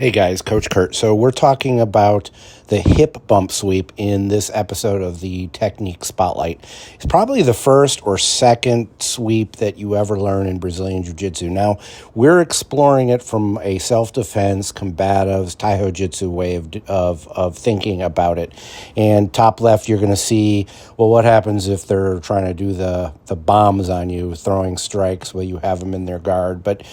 Hey guys, Coach Kurt. So we're talking about the hip bump sweep in this episode of the Technique Spotlight. It's probably the first or second sweep that you ever learn in Brazilian Jiu-Jitsu. Now, we're exploring it from a self-defense, combatives, Taiho Jitsu way of thinking about it. And top left, you're going to see, well, what happens if they're trying to do the bombs on you, throwing strikes where you have them in their guard. But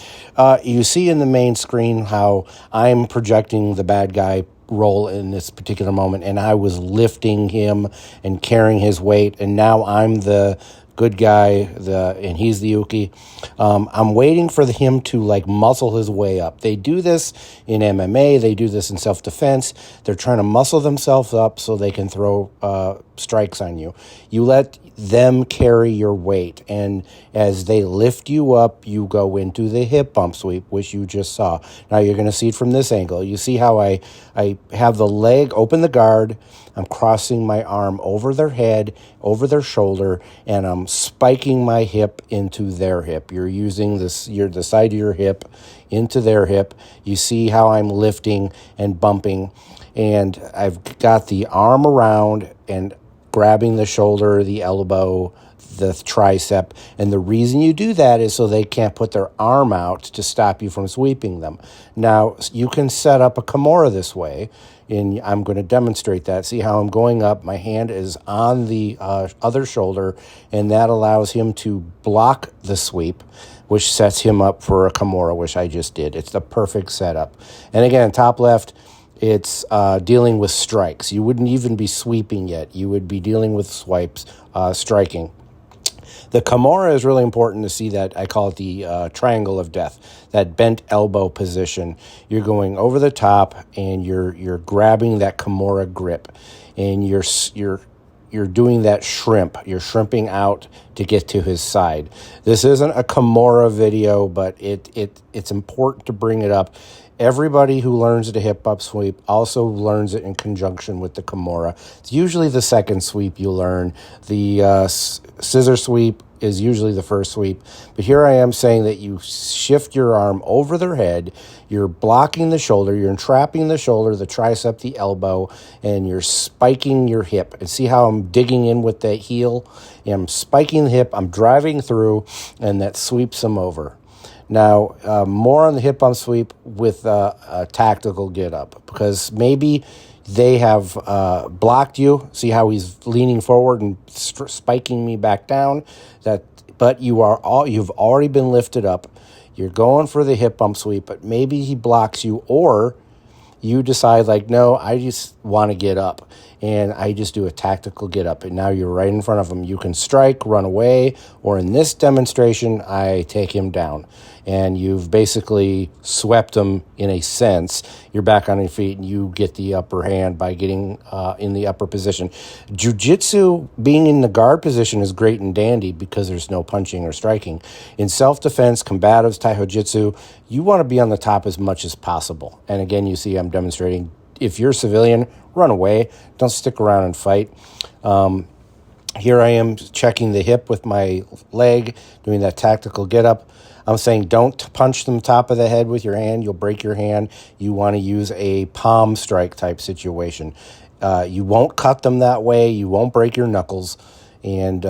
you see in the main screen how I'm projecting the bad guy role in this particular moment, and I was lifting him and carrying his weight, and now I'm the good guy, and he's the Uke. I'm waiting for him to muscle his way up. They do this in MMA. They do this in self-defense. They're trying to muscle themselves up so they can throw strikes on you. You let them carry your weight, and as they lift you up, you go into the hip bump sweep, which you just saw. Now you're going to see it from this angle. You see how I have the leg open the guard. I'm crossing my arm over their head, over their shoulder, and I'm spiking my hip into their hip. You're using the side of your hip into their hip. You see how I'm lifting and bumping, and I've got the arm around and grabbing the shoulder, the elbow, the tricep. And the reason you do that is so they can't put their arm out to stop you from sweeping them. Now, you can set up a Kimura this way, and I'm going to demonstrate that. See how I'm going up. My hand is on the other shoulder, and that allows him to block the sweep, which sets him up for a Kimura, which I just did. It's the perfect setup. And again, top left, it's dealing with strikes. You wouldn't even be sweeping yet. You would be dealing with swipes, striking. The Kimura is really important to see that. I call it the triangle of death, that bent elbow position. You're going over the top, and you're grabbing that Kimura grip, and you're doing that shrimp. You're shrimping out to get to his side. This isn't a Kimura video, but it's important to bring it up. Everybody who learns the hip bump sweep also learns it in conjunction with the Kimura. It's usually the second sweep you learn. The scissor sweep is usually the first sweep. But here I am saying that you shift your arm over their head, you're blocking the shoulder, you're entrapping the shoulder, the tricep, the elbow, and you're spiking your hip. And see how I'm digging in with that heel? I'm spiking the hip, I'm driving through, and that sweeps them over. Now, more on the hip bump sweep with a tactical get up, because maybe they have blocked you. See how he's leaning forward and spiking me back down. But you've already been lifted up. You're going for the hip bump sweep, but maybe he blocks you, or you decide no, I just want to get up, and I just do a tactical get up, and now you're right in front of him. You can strike, run away, or in this demonstration, I take him down, and you've basically swept him in a sense. You're back on your feet, and you get the upper hand by getting in the upper position. Jiu-Jitsu, being in the guard position, is great and dandy because there's no punching or striking. In self-defense, combatives, Taiho Jitsu, you want to be on the top as much as possible. And again, you see I'm demonstrating. If you're a civilian, run away. Don't stick around and fight. Here I am checking the hip with my leg, doing that tactical get-up. I'm saying don't punch them top of the head with your hand. You'll break your hand. You want to use a palm strike type situation. You won't cut them that way. You won't break your knuckles. And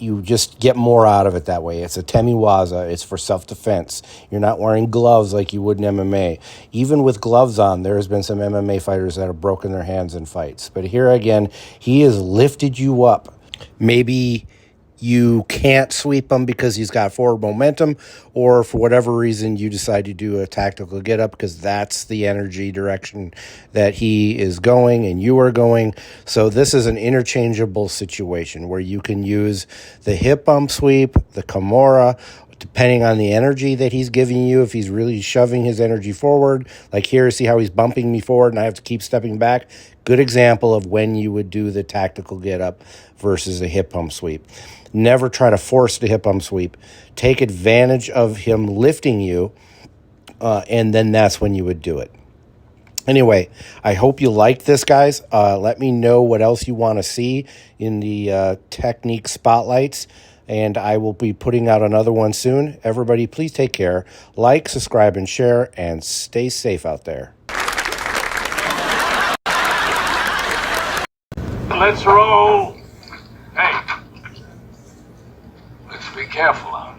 you just get more out of it that way. It's a temiwaza. It's for self-defense. You're not wearing gloves like you would in MMA. Even with gloves on, there has been some MMA fighters that have broken their hands in fights. But here again, he has lifted you up. Maybe you can't sweep him because he's got forward momentum, or for whatever reason you decide to do a tactical get up because that's the energy direction that he is going and you are going. So this is an interchangeable situation where you can use the hip bump sweep, the Kimura, depending on the energy that he's giving you. If he's really shoving his energy forward, like here, see how he's bumping me forward and I have to keep stepping back. Good example of when you would do the tactical get up versus a hip bump sweep. Never try to force the hip bump sweep. Take advantage of him lifting you, and then that's when you would do it. Anyway, I hope you liked this, guys. Let me know what else you want to see in the technique spotlights. and I will be putting out another one soon. Everybody, please take care. Like, subscribe, and share, and stay safe out there. Let's roll. Hey, let's be careful out.